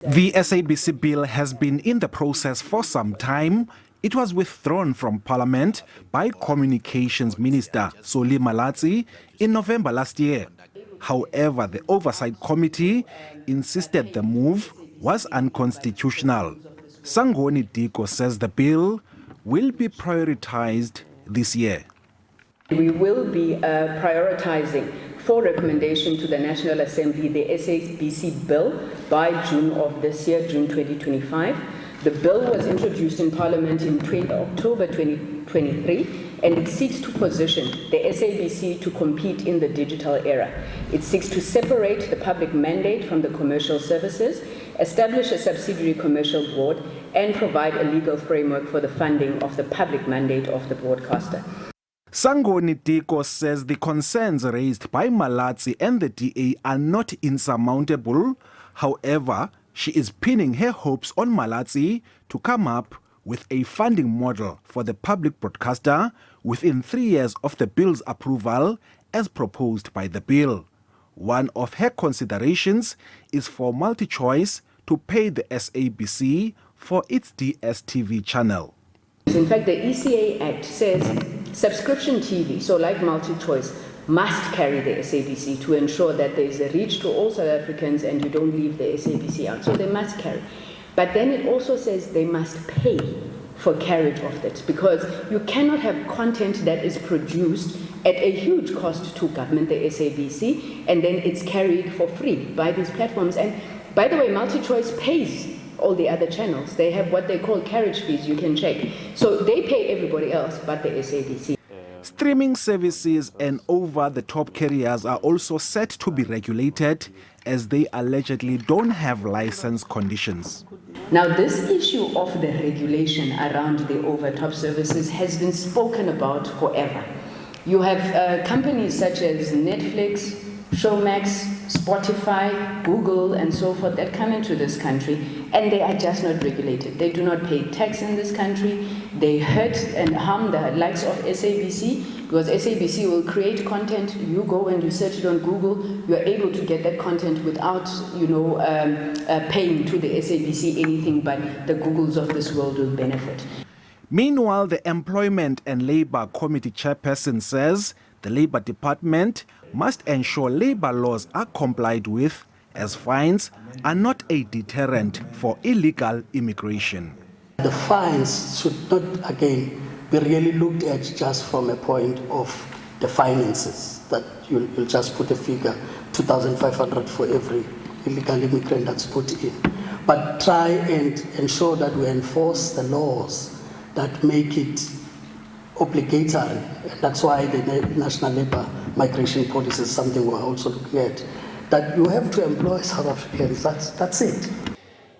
The SABC Bill has been in the process for some time. It was withdrawn from Parliament by Communications Minister Solly Malatsi in November last year. However, the Oversight Committee insisted the move was unconstitutional. Sangoni-Diko says the bill will be prioritized this year. We will be prioritizing for recommendation to the National Assembly the SABC Bill by June of this year, June 2025. The bill was introduced in Parliament in October 2023, and it seeks to position the SABC to compete in the digital era. It seeks to separate the public mandate from the commercial services, establish a subsidiary commercial board, and provide a legal framework for the funding of the public mandate of the broadcaster. Sangoni-Diko says the concerns raised by Malatsi and the DA are not insurmountable. However, she is pinning her hopes on Malatsi to come up with a funding model for the public broadcaster within 3 years of the bill's approval as proposed by the bill. One of her considerations is for MultiChoice to pay the SABC for its DSTV channel. In fact, the ECA Act says subscription TV, so like MultiChoice, must carry the SABC to ensure that there is a reach to all South Africans and you don't leave the SABC out. So they must carry. But then it also says they must pay for carriage of that, because you cannot have content that is produced at a huge cost to government, the SABC, and then it's carried for free by these platforms. And by the way, MultiChoice pays all the other channels. They have what they call carriage fees, you can check. So they pay everybody else but the SABC. Streaming services and over-the-top carriers are also set to be regulated as they allegedly don't have license conditions. Now, this issue of the regulation around the over-top services has been spoken about forever. You have companies such as Netflix, Showmax, Spotify, Google, and so forth that come into this country, and they are just not regulated. They do not pay tax in this country. They hurt and harm the likes of SABC, because SABC will create content. You go and you search it on Google. You are able to get that content without, paying to the SABC anything, but the Googles of this world will benefit. Meanwhile, the Employment and Labour Committee Chairperson says the Labour Department must ensure labour laws are complied with, as fines are not a deterrent for illegal immigration. The fines should not, again, be really looked at just from a point of the finances, that you'll just put a figure, 2,500 for every illegal immigrant that's put in. But try and ensure that we enforce the laws that make it obligatory. That's why the National Labour Migration Policy is something we're also looking at, that you have to employ South Africans. That's it.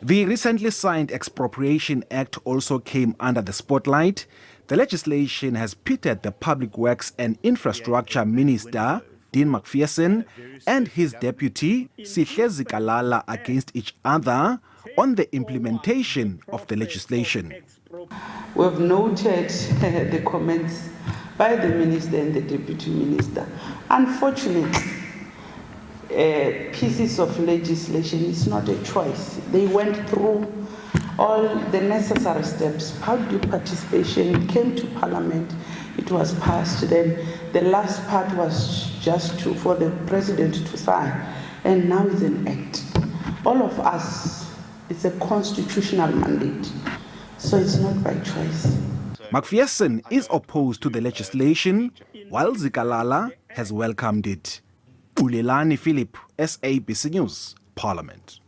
The recently signed Expropriation Act also came under the spotlight. The legislation has pitted the Public Works and Infrastructure Minister, Dean McPherson, and his deputy, Sihle Zikalala, against each other on the implementation of the legislation. We have noted the comments by the minister and the deputy minister. Unfortunately, pieces of legislation is not a choice. They went through all the necessary steps. Public participation came to Parliament. It was passed. Then the last part was just for the president to sign, and now it's an act. All of us, it's a constitutional mandate. So it's not by choice. McPherson is opposed to the legislation, while Zikalala has welcomed it. Ulelani Philip, SABC News, Parliament.